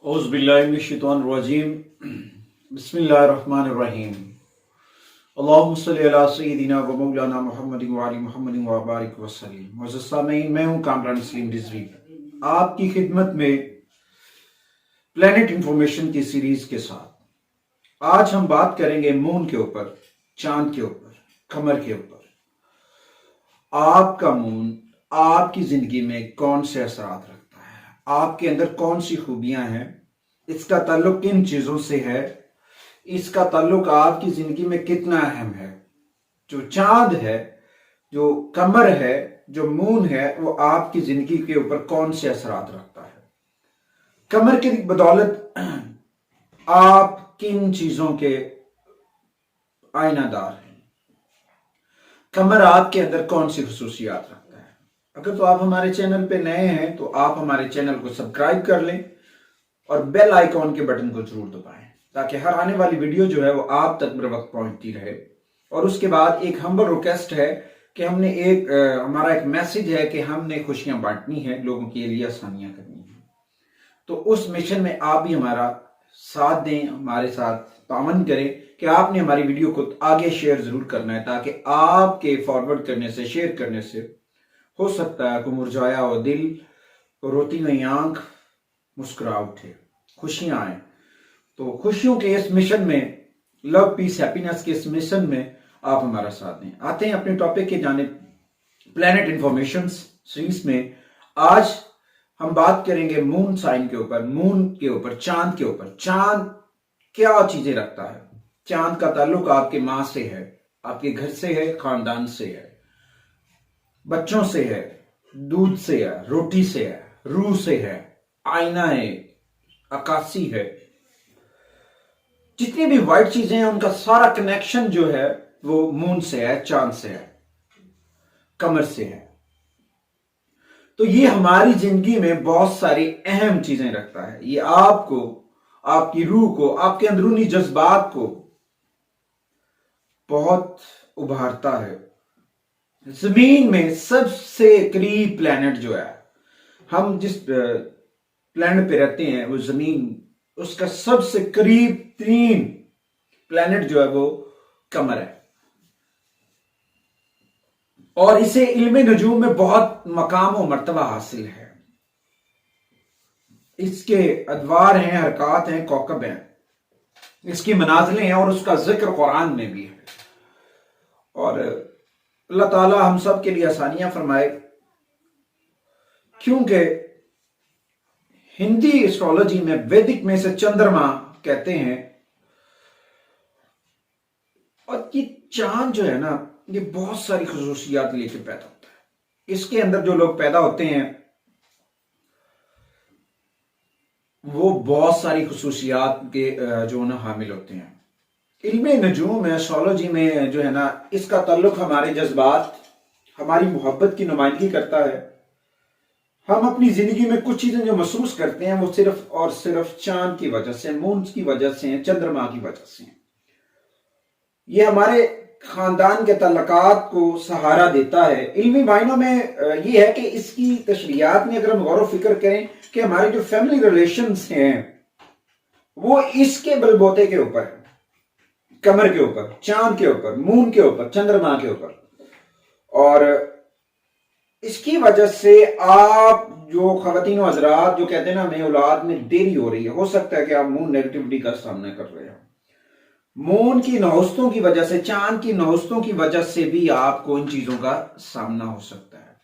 औज़ुबिल्लाहिमिनश्शैतानिर्रजीम बिस्मिल्लाहिर्रहमानिर्रहीम अल्लाहुम्मा सल्लि अला सय्यिदिना व मौलाना मुहम्मदिन व अली मुहम्मदिन व बारिक वसल्लिम। मुअज़्ज़ज़ सामीईन, मैं हूँ कामरान नसीम रिजवी आपकी खिदमत में प्लेनेट इंफॉर्मेशन की सीरीज के साथ। आज हम बात करेंगे मून के ऊपर, चांद के ऊपर, कमर के ऊपर। आपका मून आपकी जिंदगी में कौन से असरात रखता है, आपके अंदर कौन सी खूबियां हैं, इसका ताल्लुक किन चीजों से है, इसका ताल्लुक आपकी जिंदगी में कितना अहम है। जो चांद है, जो कमर है, जो मून है, वो आपकी जिंदगी के ऊपर कौन से असरात रखता है। कमर की बदौलत आप किन चीजों के आईनादार हैं, कमर आपके अंदर कौन सी खसूसियात रखता है। अगर तो आप हमारे चैनल पे नए हैं तो आप हमारे चैनल को सब्सक्राइब कर लें और बेल आइकॉन के बटन को जरूर दबाएं ताकि हर आने वाली वीडियो जो है वो आप तक बर वक्त पहुंचती रहे। और उसके बाद एक हम्बल रिक्वेस्ट है कि हमने हमारा एक मैसेज है कि हमने खुशियां बांटनी है, लोगों के लिए आसानियां करनी है। तो उस मिशन में आप भी हमारा साथ दें, हमारे साथ तावन करें कि आपने हमारी वीडियो को आगे शेयर जरूर करना है ताकि आपके फॉरवर्ड करने से, शेयर करने से हो सकता है कि मुरझाया हुआ दिल, रोती हुई आंख मुस्कुरा उठे, खुशियां आए। तो खुशियों के इस मिशन में, लव पीस हैप्पीनेस के इस मिशन में आप हमारा साथ दें। आते हैं अपने टॉपिक के जानिब, प्लेनेट इंफॉर्मेशन सीरीज में। आज हम बात करेंगे मून साइन के ऊपर, मून के ऊपर, चांद के ऊपर। चांद क्या चीजें रखता है। चांद का ताल्लुक आपके मां से है, आपके घर से है, खानदान से है, बच्चों से है, दूध से है, रोटी से है, रूह से है, आईना है, अक्कासी है। जितनी भी वाइट चीजें हैं उनका सारा कनेक्शन जो है वो मून से है, चांद से है, कमर से है। तो ये हमारी जिंदगी में बहुत सारी अहम चीजें रखता है। ये आपको, आपकी रूह को, आपके अंदरूनी जज्बात को बहुत उभारता है। जमीन में सबसे करीब प्लेनेट जो है, हम जिस प्लेनेट पे रहते हैं वो जमीन, उसका सबसे करीब 3 प्लेनेट जो है वो कमर है। और इसे इल्मे नजूम में बहुत मकाम और मर्तबा हासिल है। इसके अदवार हैं, हरकात हैं, कौकब हैं, इसकी मनाजिलें हैं और उसका जिक्र कुरान में भी है। और अल्लाह ताला हम सब के लिए आसानियां फरमाए, क्योंकि हिंदी एस्ट्रोलॉजी में, वैदिक में से चंद्रमा कहते हैं। और ये चांद जो है ना, ये बहुत सारी खसूसियात लेके पैदा होता है। इसके अंदर जो लोग पैदा होते हैं वो बहुत सारी खसूसियात के जो ना हामिल होते हैं। इल्मे नजूम में, एस्ट्रोलॉजी में जो है ना, इसका ताल्लुक हमारे जज्बात, हमारी मोहब्बत की नुमाइंदगी करता है। हम अपनी जिंदगी में कुछ चीजें जो महसूस करते हैं वो सिर्फ और सिर्फ चांद की वजह से, मून की वजह से, चंद्रमा की वजह से। ये हमारे खानदान के तल्लकात को सहारा देता है। इल्मी मायनों में ये है कि इसकी तशरीहात में अगर हम गौर फिक्र करें कि हमारे जो फैमिली रिलेशंस हैं वो इसके बलबोते के ऊपर है, कमर के ऊपर, चांद के ऊपर, मून के ऊपर, चंद्रमा के ऊपर। और इसकी वजह से आप जो खवातीन और हजरात जो कहते हैं ना हमें औलाद में देरी हो रही है, हो सकता है कि आप मून नेगेटिविटी का सामना कर रहे हो। मून की नौस्तों की वजह से, चांद की नौस्तों की वजह से भी आपको इन चीजों का सामना हो सकता है।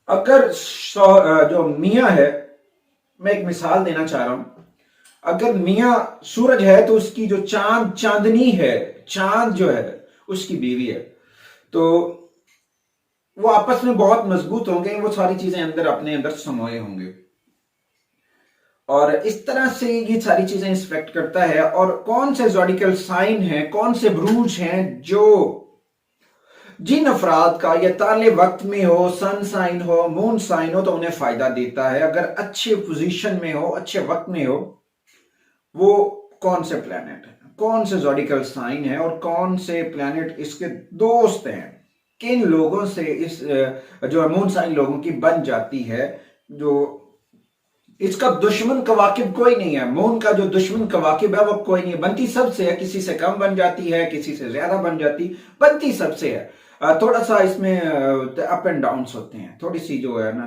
अगर जो मियां है, मैं एक मिसाल देना चाह रहा हूं, अगर मियां सूरज है तो उसकी जो चांदनी है, चांद जो है उसकी बीवी है, तो वो आपस में बहुत मजबूत होंगे, वो सारी चीजें अंदर अपने अंदर समाये होंगे। और इस तरह से ये सारी चीजें इंस्पेक्ट करता है। और कौन से ज़ोडिकल साइन है, कौन से ब्रूज हैं जो जिन अफराद का ये ताले वक्त में हो, सन साइन हो, मून साइन हो, तो उन्हें फायदा देता है। अगर अच्छे पोजीशन में हो, अच्छे वक्त में हो, वो कौन से प्लैनेट है, कौन से ज़ोडिकल साइन है और कौन से प्लैनेट इसके दोस्त हैं, किन लोगों से इस जो मून साइन लोगों की बन जाती है, जो इसका दुश्मन कवाकिब कोई नहीं है। मून का जो दुश्मन कवाकिब है वो कोई नहीं है। बनती सबसे है, किसी से कम बन जाती है, किसी से ज्यादा बन जाती, बनती सबसे है। थोड़ा सा इसमें अप एंड डाउन होते हैं, थोड़ी सी जो है ना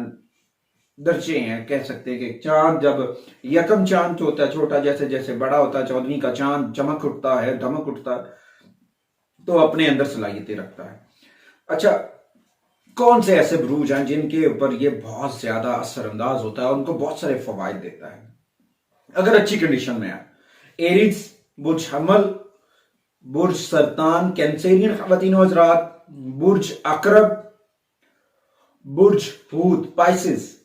दर्जे हैं, कह सकते हैं कि चांद जब यकम चांद जो होता है छोटा, जैसे जैसे बड़ा होता है 14वीं का चांद चमक उठता है, धमक उठता है, तो अपने अंदर सलाहियतें रखता है। अच्छा, कौन से ऐसे बुरूज हैं जिनके ऊपर ये बहुत ज्यादा असरअंदाज होता है, उनको बहुत सारे फवायद देता है अगर अच्छी कंडीशन में है? एरिस, बुर्ज हमल, बुर्ज सरतान, कैंसेरियन ख्वातीन व हज़रात, बुर्ज अकरब, बुर्ज हूत, Pisces,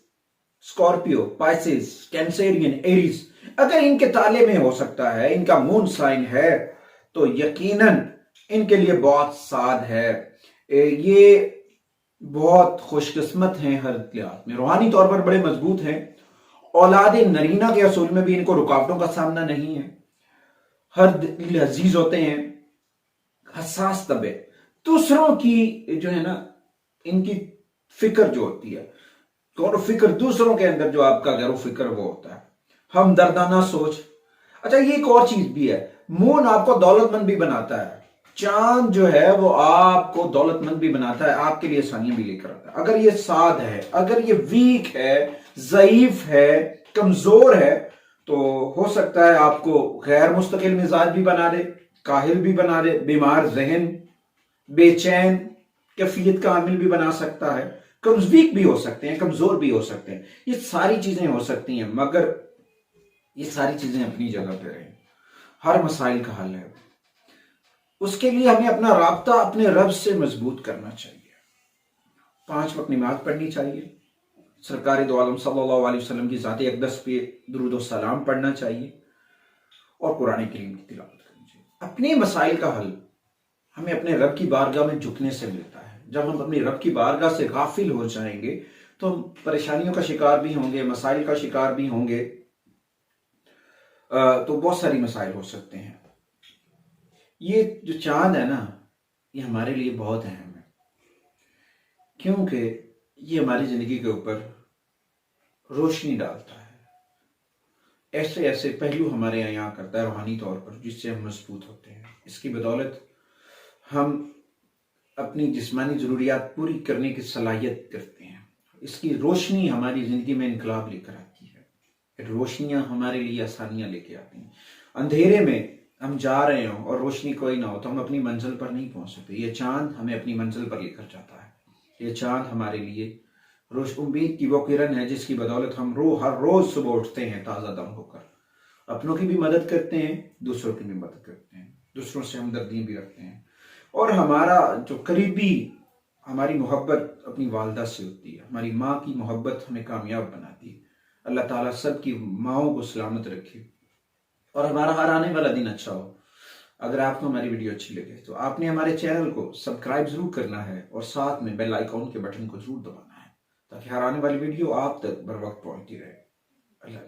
Scorpio, Pisces, Cancerian, Aries, अगर इनके ताले में हो सकता है, इनका मून साइन है, तो यकीनन इनके लिए बहुत साद है। ये बहुत खुशकिस्मत हैं, हर लिहाज में रूहानी तौर पर बड़े मजबूत हैं। औलाद नरीना के असूल में भी इनको रुकावटों का सामना नहीं है। हर दिल अजीज होते हैं, हसास तबे, दूसरों की जो है ना, इनकी फिक्र जो होती है, गौर फिक्र, दूसरों के अंदर जो आपका गौर फिक्र वो होता है, हम दर्दाना सोच। अच्छा, ये एक और चीज भी है, मून आपको दौलतमंद भी बनाता है। चांद जो है वो आपको दौलतमंद भी बनाता है, आपके लिए आसानियां भी लेकर आता है। अगर ये साद है, अगर ये वीक है, ज़ईफ है, कमजोर है, तो हो सकता है आपको गैर मुस्तकिल मिजाज भी बना दे, काहिल भी बना दे, बीमार जहन, बेचैन कैफियत का आमिल भी बना सकता है, वीक भी हो सकते हैं, कमजोर भी हो सकते हैं। ये सारी चीजें हो सकती हैं, मगर ये सारी चीजें अपनी जगह पे रहें। हर मसाइल का हल है। उसके लिए हमें अपना राब्ता अपने रब से मजबूत करना चाहिए। 5 वक्त नमाज पढ़नी चाहिए, सरकार दो आलम सल्लल्लाहु अलैहि वसल्लम की ज़ात अक़दस पे दुरूद व सलाम पढ़ना चाहिए और कुरान करीम की तिलावत करनी चाहिए। अपने मसाइल का हल हमें अपने रब की बारगाह में झुकने से मिलता है। जब हम अपनी रब की बारगाह से गाफिल हो जाएंगे तो हम परेशानियों का शिकार भी होंगे, मसाइल का शिकार भी होंगे, तो बहुत सारी मसाइल हो सकते हैं। ये जो चांद है ना, ये हमारे लिए बहुत अहम है, क्योंकि ये हमारी जिंदगी के ऊपर रोशनी डालता है। ऐसे ऐसे पहलू हमारे यहाँ करता है रूहानी तौर पर, जिससे हम मजबूत होते हैं। इसकी बदौलत हम अपनी जिस्मानी ज़रूरियात पूरी करने की सलाहियत करते हैं। इसकी रोशनी हमारी ज़िंदगी में इनकलाब लेकर आती है। रोशनियाँ हमारे लिए आसानियाँ लेके आती हैं। अंधेरे में हम जा रहे हों और रोशनी कोई ना हो तो हम अपनी मंजिल पर नहीं पहुंच सकते। ये चांद हमें अपनी मंजिल पर लेकर जाता है। ये चांद हमारे लिए उम्मीद की वो किरण है, जिसकी बदौलत हम हर रोज सुबह उठते हैं ताज़ा दम होकर, अपनों की भी मदद करते हैं, दूसरों की भी मदद करते हैं, दूसरों से हमदर्दी भी रखते हैं, और हमारा जो करीबी हमारी मोहब्बत अपनी वालदा से होती है। हमारी माँ की मोहब्बत हमें कामयाब बनाती है। अल्लाह ताला सब की माँओं को सलामत रखे और हमारा हर आने वाला दिन अच्छा हो। अगर आपको हमारी वीडियो अच्छी लगे तो आपने हमारे चैनल को सब्सक्राइब जरूर करना है और साथ में बेल आइकॉन के बटन को जरूर दबाना है, ताकि हर आने वाली वीडियो आप तक बर वक्त पहुंचती रहे। अल्लाह